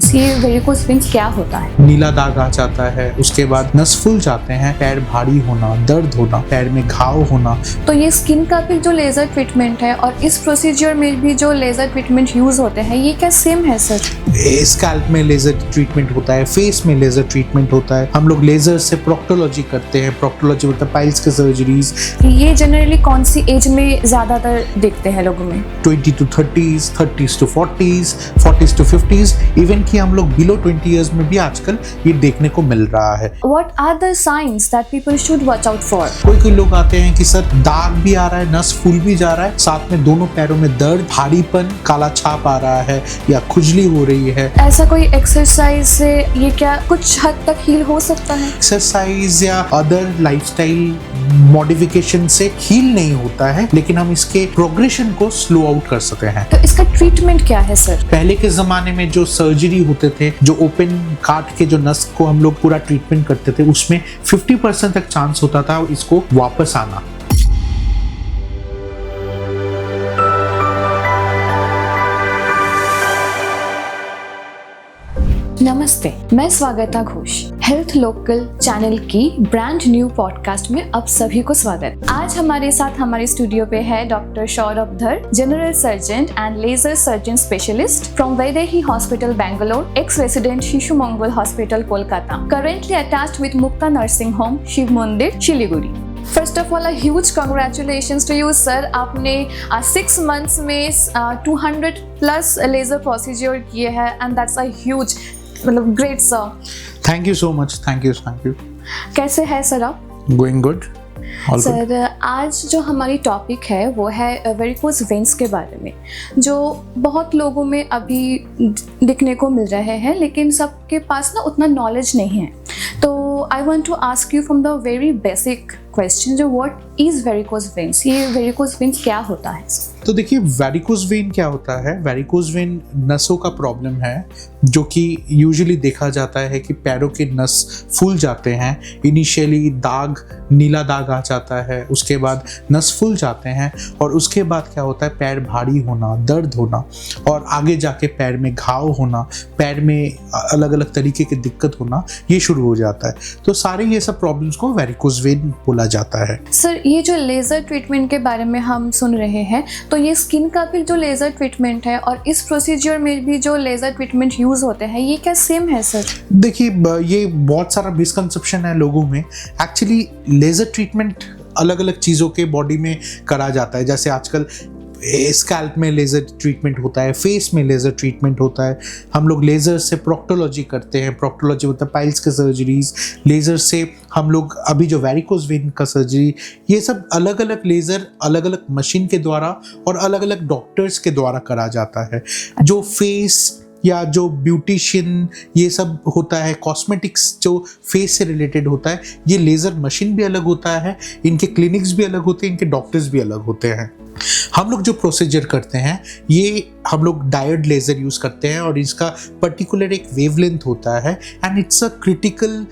Veins, ये varicose veins क्या होता है? नीला दाग आ जाता है, उसके बाद नस फूल जाते हैं, पैर भारी होना, दर्द होना, पैर में घाव होना। तो ये स्किन का भी जो लेजर ट्रीटमेंट है और इस प्रोसीजर में भी जो लेजर ट्रीटमेंट यूज होते हैं, ये क्या सेम है सर? स्कैल्प में लेजर ट्रीटमेंट होता है, फेस में लेजर ट्रीटमेंट होता है। हम लोग लेजर से प्रोक्टोलॉजी करते हैं। प्रोक्टोलॉजी मतलब पाइल्स की सर्जरीज। ये जनरली कौन सी एज में ज्यादातर दिखते हैं लोगों में? 20 to 30s, 30s to 40s, 40s to 50s, even कि हम लोग बिलो 20 ईयर्स में भी आजकल ये देखने को मिल रहा है। What are the signs that people should watch out for? कोई लोग आते हैं कि सर दाग भी आ रहा है, नस फूल भी जा रहा है, साथ में दोनों पैरों में दर्द, भारीपन, काला छाप आ रहा है या खुजली हो रही है। ऐसा कोई एक्सरसाइज से ये क्या कुछ हद तक हील हो सकता है? एक्सरसाइज या अदर लाइफस्टाइल मॉडिफिकेशन से हील नहीं होता है, लेकिन हम इसके प्रोग्रेशन को स्लो आउट कर सकते हैं। तो इसका ट्रीटमेंट क्या है सर? पहले के जमाने में जो सर्जरी होते थे, जो ओपन काट के जो नस को हम लोग पूरा ट्रीटमेंट करते थे, उसमें 50% तक चांस होता था इसको वापस आना। नमस्ते, मैं स्वागता घोष, हेल्थ लोकल चैनल की ब्रांड न्यू पॉडकास्ट में आप सभी को स्वागत। आज हमारे साथ हमारे स्टूडियो पे है doctor Saurabh Dhar, general surgeon and laser surgeon specialist from Vaidehi hospital Bangalore, ex resident Shishu Mangal hospital Kolkata, currently attached with Mukta nursing home, Shiv Mandir, Siliguri. First of all, huge congratulations to you sir. आपने 6 मंथ्स में 200+ लेजर प्रोसीजर किए हैं एंड दैट्स अ ह्यूज, मतलब great sir. Thank you so much. Thank you. कैसे है sir आप? Going good sir, आज जो हमारी टॉपिक है वो है वेरिकोज वेन्स के बारे में, जो बहुत लोगों में अभी दिखने को मिल रहे हैं, लेकिन सबके पास ना उतना नॉलेज नहीं है। तो I want to ask you from the very basic question, जो व्हाट इज वेरिकोज वेन्स, ये वेरिकोज वेन्स क्या होता है? तो देखिए, वेरिकोज वेन क्या होता है? वेरिकोज वेन नसों का प्रॉब्लम है, जो कि यूजुअली देखा जाता है कि पैरों के नस फूल जाते हैं। इनिशियली दाग, नीला दाग आ जाता है, उसके बाद नस फूल जाते हैं और उसके बाद क्या होता है, पैर भारी होना, दर्द होना और आगे जाके पैर में घाव होना, पैर में अलग अलग तरीके की दिक्कत होना, ये शुरू हो जाता है। तो सारे ये सब प्रॉब्लम्स को वेरिकोज वेन बोला जाता है। सर, ये जो लेजर ट्रीटमेंट के बारे में हम सुन रहे हैं, तो ये स्किन का भी जो लेजर ट्रीटमेंट है और इस प्रोसीजर में भी जो लेजर ट्रीटमेंट यूज होते हैं, ये क्या सेम है सर? देखिए, ये बहुत सारा मिसकंसेप्शन है लोगों में। एक्चुअली लेजर ट्रीटमेंट अलग अलग चीज़ों के बॉडी में करा जाता है। जैसे आजकल स्कैल्प में लेज़र ट्रीटमेंट होता है, फेस में लेज़र ट्रीटमेंट होता है। हम लोग लेज़र से प्रोक्टोलॉजी करते हैं। प्रोक्टोलॉजी मतलब पाइल्स की सर्जरीज। लेज़र से हम लोग अभी जो वेरिकोज वेन का सर्जरी, ये सब अलग अलग लेज़र, अलग अलग मशीन के द्वारा और अलग अलग डॉक्टर्स के द्वारा करा जाता है। जो फेस या जो ब्यूटिशियन ये सब होता है, कॉस्मेटिक्स जो फेस से रिलेटेड होता है, ये लेज़र मशीन भी अलग होता है, इनके क्लिनिक्स भी अलग होते हैं, इनके डॉक्टर्स भी अलग होते हैं। हम लोग जो प्रोसीजर करते हैं, ये हम लोग डायोड लेज़र यूज़ करते हैं और इसका पर्टिकुलर एक वेवलेंथ होता है and it's a critical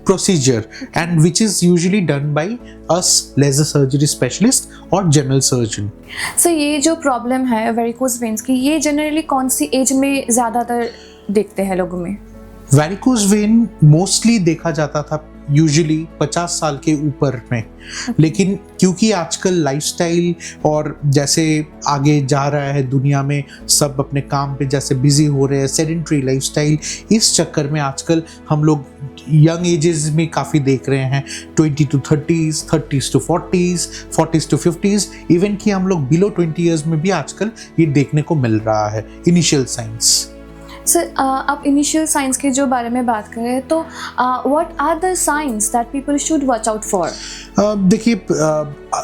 procedure and which is usually done by us laser surgery specialist और general surgeon। सर, ये जो प्रॉब्लम है वेरिकोज वेन्स की, ये जनरली कौन सी एज में ज़्यादातर दिखते हैं लोगों में? वेरिकोज वेन मोस्टली देखा जाता था यूजुअली 50 साल के ऊपर में, लेकिन क्योंकि आजकल लाइफस्टाइल और जैसे आगे जा रहा है दुनिया में, सब अपने काम पे जैसे बिजी हो रहे हैं, सेडेंटरी लाइफस्टाइल, इस चक्कर में आजकल हम लोग यंग एजेस में काफ़ी देख रहे हैं। 20 to 30s, 30s to 40s, 40s to 50s, even कि हम लोग बिलो 20 ईयर्स में भी आजकल ये देखने को मिल रहा है इनिशियल साइंस। सर, आप इनिशियल साइंस के जो बारे में बात कर रहे हैं, तो what are the signs that people should watch out for? देखिए,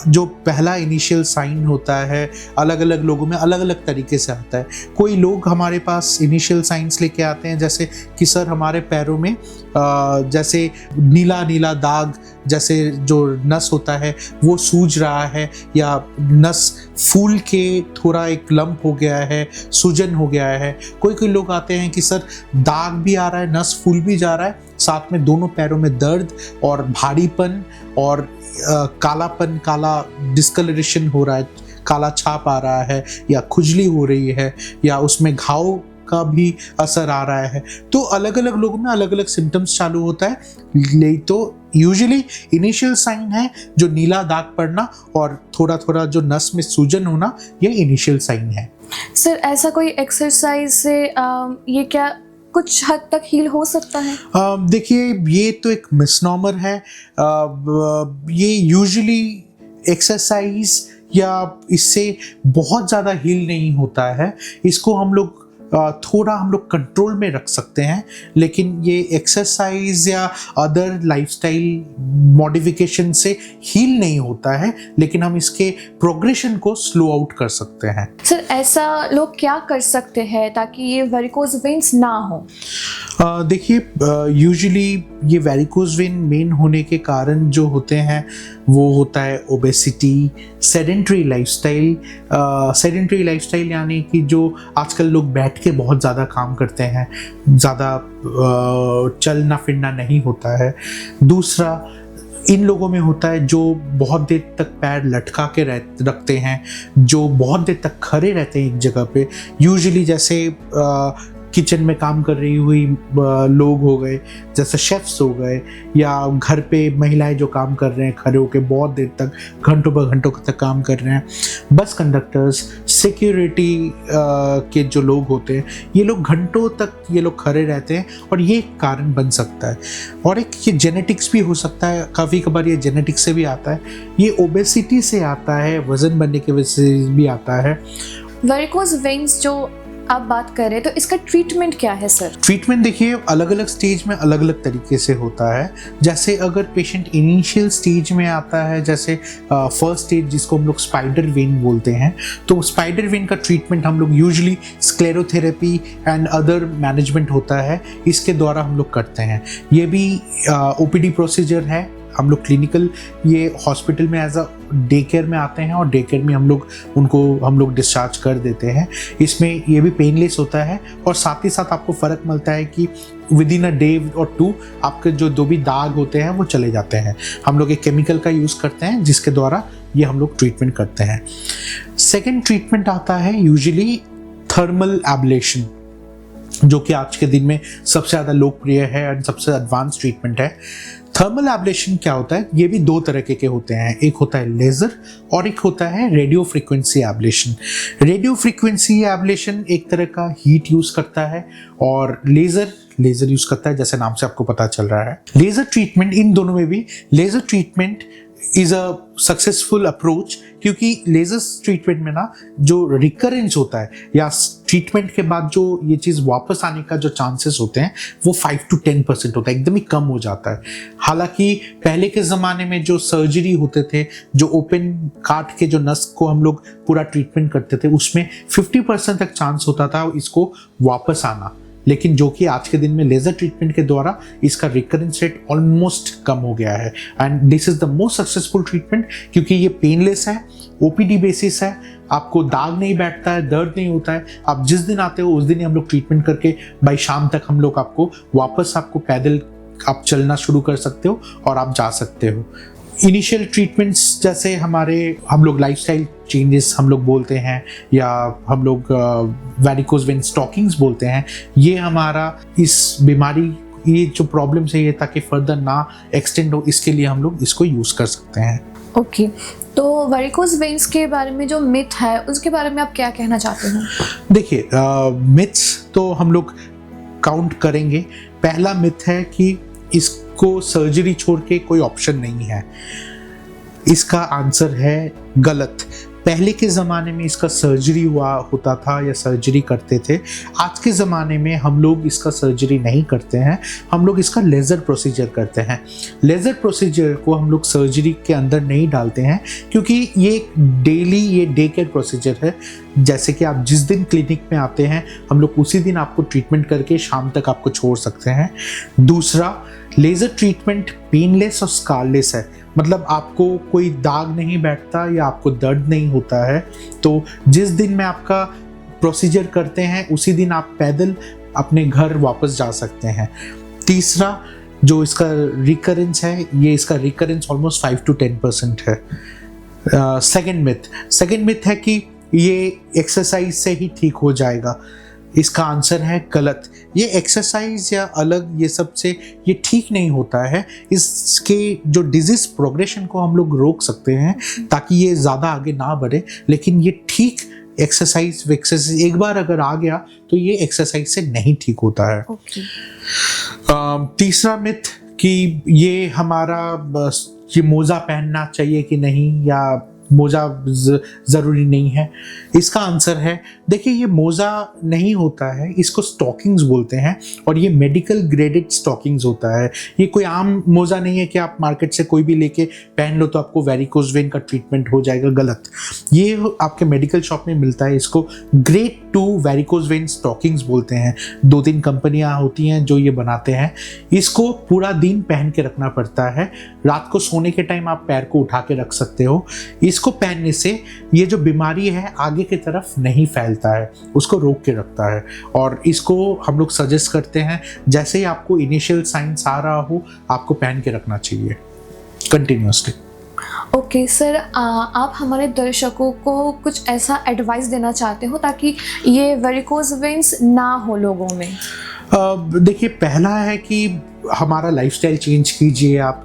जो पहला इनिशियल साइन होता है, अलग अलग लोगों में अलग अलग तरीके से आता है। कोई लोग हमारे पास इनिशियल साइंस लेके आते हैं, जैसे कि सर हमारे पैरों में जैसे नीला नीला दाग, जैसे जो नस होता है वो सूज रहा है, या नस फूल के थोड़ा एक लंप हो गया है, सूजन हो गया है। कोई लोग आते हैं कि सर दाग भी आ रहा है, नस फूल भी जा रहा है, साथ में दोनों पैरों में दर्द और भारीपन और कालापन, काला डिस्कलरेशन हो रहा है, काला छाप आ रहा है, या खुजली हो रही है, या उसमें घाव का भी असर आ रहा है। तो अलग अलग लोगों में अलग अलग सिम्टम्स चालू होता है। नहीं तो यूजुअली इनिशियल साइन है जो नीला दाग पड़ना और थोड़ा थोड़ा जो नस में सूजन होना, ये इनिशियल साइन है। सर ऐसा कोई एक्सरसाइज से ये क्या कुछ हद तक हील हो सकता है? देखिए, ये तो एक मिसनॉमर है। ये यूजुअली एक्सरसाइज या इससे बहुत ज़्यादा हील नहीं होता है। इसको हम लोग थोड़ा हम लोग कंट्रोल में रख सकते हैं, लेकिन ये एक्सरसाइज या अदर लाइफस्टाइल मॉडिफिकेशन से हील नहीं होता है, लेकिन हम इसके प्रोग्रेशन को स्लो आउट कर सकते हैं। सर ऐसा लोग क्या कर सकते हैं ताकि ये वेरिकोज वेन्स ना हो? देखिए, यूजुअली ये वेरिकोज वेन मेन होने के कारण जो होते हैं वो होता है ओबेसिटी, सेडेंट्री लाइफस्टाइल यानी कि जो आजकल लोग बैठ के बहुत ज़्यादा काम करते हैं, ज़्यादा चलना फिरना नहीं होता है। दूसरा, इन लोगों में होता है जो बहुत देर तक पैर लटका के रखते हैं, जो बहुत देर तक खड़े रहते हैं एक जगह पे। यूजुअली जैसे किचन में काम कर रही हुई लोग हो गए, जैसे शेफ्स हो गए, या घर पे महिलाएं जो काम कर रहे हैं खड़े होकर बहुत देर तक घंटों तक काम कर रहे हैं। बस कंडक्टर्स, सिक्योरिटी के जो लोग होते हैं, ये लोग घंटों तक ये लोग खड़े रहते हैं और ये एक कारण बन सकता है। और एक ये जेनेटिक्स भी हो सकता है, काफ़ी कबार ये जेनेटिक्स से भी आता है, ये ओबेसिटी से आता है, वजन बढ़ने की वजह से भी आता है। वेरिकोज वेन्स जो आप बात कर रहे हैं, तो इसका ट्रीटमेंट क्या है सर? ट्रीटमेंट देखिए, अलग अलग स्टेज में अलग अलग तरीके से होता है। जैसे अगर पेशेंट इनिशियल स्टेज में आता है, जैसे फर्स्ट स्टेज जिसको हम लोग स्पाइडर वेन बोलते हैं, तो स्पाइडर वेन का ट्रीटमेंट हम लोग usually sclerotherapy and other management होता है, इसके द्वारा हम लोग करते हैं। ये भी ओपीडी प्रोसीजर है। हम लोग क्लिनिकल ये हॉस्पिटल में एज अ डे केयर में आते हैं और डे केयर में हम लोग डिस्चार्ज कर देते हैं। इसमें ये भी पेनलेस होता है और साथ ही साथ आपको फ़र्क मिलता है कि विद इन अ डे और 2 आपके जो भी दाग होते हैं वो चले जाते हैं। हम लोग एक केमिकल का यूज़ करते हैं जिसके द्वारा ये हम लोग ट्रीटमेंट करते हैं। सेकेंड ट्रीटमेंट आता है यूजुअली थर्मल एब्लेशन, जो कि आज के दिन में सबसे ज़्यादा लोकप्रिय है और सबसे एडवांस ट्रीटमेंट है। थर्मल एब्लेशन क्या होता है? ये भी 2 तरह के होते हैं, एक होता है लेज़र और एक होता है radio frequency ablation. Radio frequency ablation एक तरह का हीट यूज़ करता है और लेज़र यूज़ करता है, जैसे नाम से आपको पता चल रहा है। लेज़र ट्रीटमेंट, इन दोनों में भी laser treatment is a successful approach, क्योंकि लेज़र ट्रीटमेंट में ना जो रिकरेंस होता है या ट्रीटमेंट के बाद जो ये चीज़ वापस आने का जो चांसेस होते हैं वो 5 to 10% होता है, एकदम ही कम हो जाता है। हालांकि पहले के ज़माने में जो सर्जरी होते थे, जो ओपन काट के जो नस को हम लोग पूरा ट्रीटमेंट करते थे, उसमें 50% तक चांस होता था इसको वापस आना, लेकिन जो कि आज के दिन में लेज़र ट्रीटमेंट के द्वारा इसका रिकरेंस रेट ऑलमोस्ट कम हो गया है। And this is the most successful treatment, क्योंकि ये पेनलेस है, ओपीडी बेसिस है, आपको दाग नहीं बैठता है, दर्द नहीं होता है। आप जिस दिन आते हो उस दिन ही हम लोग ट्रीटमेंट करके बाई शाम तक हम लोग आपको वापस आपको पैदल आप चलना शुरू कर सकते हो और आप जा सकते हो। इनिशियल ट्रीटमेंट्स जैसे हम लोग लाइफस्टाइल चेंजेस हम लोग बोलते हैं, या हम लोग वेरिकोज वेन स्टॉकिंग्स बोलते हैं, ये हमारा इस बीमारी, ये जो प्रॉब्लम है ये ताकि फर्दर ना एक्सटेंड हो, इसके लिए हम लोग इसको यूज़ कर सकते हैं। ओके, तो वेरिकोज वेन्स के बारे में जो मिथ है उसके बारे में आप क्या कहना चाहते हैं? देखिए, मिथ्स तो हम लोग काउंट करेंगे। पहला मिथ है कि इसको सर्जरी छोड़ के कोई ऑप्शन नहीं है। इसका आंसर है गलत। पहले के ज़माने में इसका सर्जरी होता था या सर्जरी करते थे। आज के ज़माने में हम लोग इसका सर्जरी नहीं करते हैं, हम लोग इसका लेज़र प्रोसीजर करते हैं। लेज़र प्रोसीजर को हम लोग सर्जरी के अंदर नहीं डालते हैं, क्योंकि ये डे केयर प्रोसीजर है। जैसे कि आप जिस दिन क्लिनिक में आते हैं, हम लोग उसी दिन आपको ट्रीटमेंट करके शाम तक आपको छोड़ सकते हैं। दूसरा, लेज़र ट्रीटमेंट पेनलेस और स्कारलेस है, मतलब आपको कोई दाग नहीं बैठता या आपको दर्द नहीं होता है। तो जिस दिन में आपका प्रोसीजर करते हैं उसी दिन आप पैदल अपने घर वापस जा सकते हैं। तीसरा, जो इसका रिकरेंस है, ये इसका रिकरेंस ऑलमोस्ट 5 to 10% है। सेकेंड मिथ है कि ये एक्सरसाइज से ही ठीक हो जाएगा। इसका आंसर है गलत। ये एक्सरसाइज या अलग ये सब से ये ठीक नहीं होता है। इसके जो डिजीज प्रोग्रेशन को हम लोग रोक सकते हैं ताकि ये ज़्यादा आगे ना बढ़े, लेकिन ये ठीक एक्सरसाइज एक बार अगर आ गया तो ये एक्सरसाइज से नहीं ठीक होता है। तीसरा मिथ कि ये हमारा ये मोज़ा पहनना चाहिए कि नहीं, या मोज़ा ज़रूरी नहीं है। इसका आंसर है, देखिए ये मोज़ा नहीं होता है, इसको स्टॉकिंग्स बोलते हैं और ये मेडिकल ग्रेडेड स्टॉकिंग्स होता है। ये कोई आम मोज़ा नहीं है कि आप मार्केट से कोई भी लेके पहन लो तो आपको वेरिकोज वेन का ट्रीटमेंट हो जाएगा, गलत। ये आपके मेडिकल शॉप में मिलता है, इसको ग्रेड 2 वेरिकोज वेन स्टॉकिंग्स बोलते हैं। 2-3 कंपनियां होती हैं जो ये बनाते हैं। इसको पूरा दिन पहन के रखना पड़ता है, रात को सोने के टाइम आप पैर को उठा के रख सकते हो। इसको पहनने से ये जो बीमारी है आगे की तरफ नहीं फैलता है, उसको रोक के रखता है। और इसको हम लोग सजेस्ट करते हैं जैसे ही आपको इनिशियल साइंस आ रहा हो आपको पहन के रखना चाहिए कंटिन्यूअसली। ओके सर, आप हमारे दर्शकों को कुछ ऐसा एडवाइस देना चाहते हो ताकि ये वेरिकोज वेन्स ना हो लोगों में? देखिए, पहला है कि हमारा लाइफस्टाइल चेंज कीजिए आप।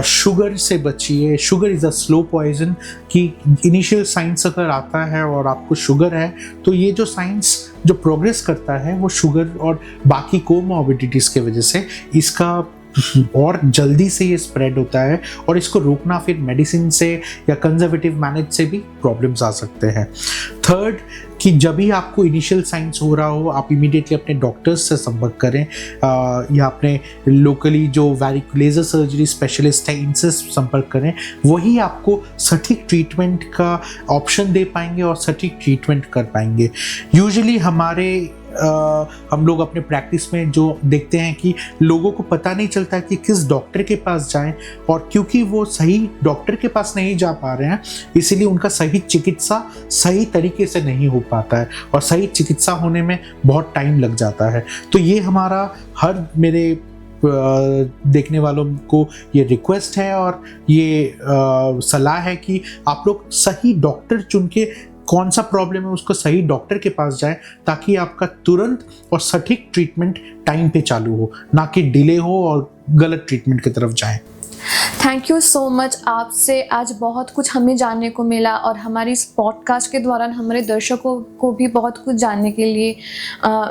शुगर से बचिए। Sugar is a slow poison. कि इनिशियल साइंस अगर आता है और आपको शुगर है तो ये जो साइंस जो प्रोग्रेस करता है वो शुगर और बाकी कोमॉर्बिडिटीज़ के वजह से इसका और जल्दी से ये स्प्रेड होता है, और इसको रोकना फिर मेडिसिन से या कंजर्वेटिव मैनेज से भी प्रॉब्लम्स आ सकते हैं। थर्ड, कि जब भी आपको इनिशियल साइंस हो रहा हो आप इमीडिएटली अपने डॉक्टर्स से संपर्क करें या अपने लोकली जो लेज़र सर्जरी स्पेशलिस्ट है इनसे संपर्क करें। वही आपको सटीक ट्रीटमेंट का ऑप्शन दे पाएंगे और सटीक ट्रीटमेंट कर पाएंगे। यूजुअली हम लोग अपने प्रैक्टिस में जो देखते हैं कि लोगों को पता नहीं चलता कि किस डॉक्टर के पास जाएं, और क्योंकि वो सही डॉक्टर के पास नहीं जा पा रहे हैं इसीलिए उनका सही चिकित्सा सही तरीके से नहीं हो पाता है, और सही चिकित्सा होने में बहुत टाइम लग जाता है। तो ये हमारा हर मेरे देखने वालों को ये रिक्वेस्ट है और ये सलाह है कि आप लोग सही डॉक्टर चुन के कौन सा प्रॉब्लम है उसको सही डॉक्टर के पास जाए ताकि आपका तुरंत और सटीक ट्रीटमेंट टाइम पे चालू हो, ना कि डिले हो और गलत ट्रीटमेंट की तरफ जाएं। Thank you so much. आपसे आज बहुत कुछ हमें जानने को मिला और हमारी इस पॉडकास्ट के दौरान हमारे दर्शकों को भी बहुत कुछ जानने के लिए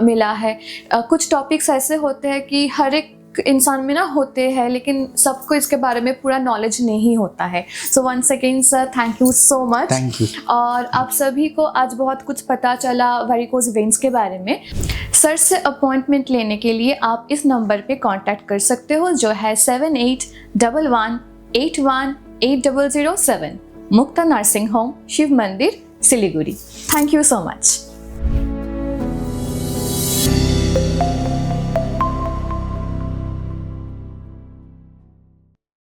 मिला है। कुछ टॉपिक्स ऐसे होते हैं कि हर एक इंसान में ना होते हैं, लेकिन सबको इसके बारे में पूरा नॉलेज नहीं होता है। So once again sir, thank you so much. Thank you. और आप सभी को आज बहुत कुछ पता चला वेरिकोज वेन्स के बारे में। सर से अपॉइंटमेंट लेने के लिए आप इस नंबर पे कांटेक्ट कर सकते हो जो है 7811818007, मुक्ता नर्सिंग होम, शिव मंदिर, Siliguri. Thank you so much.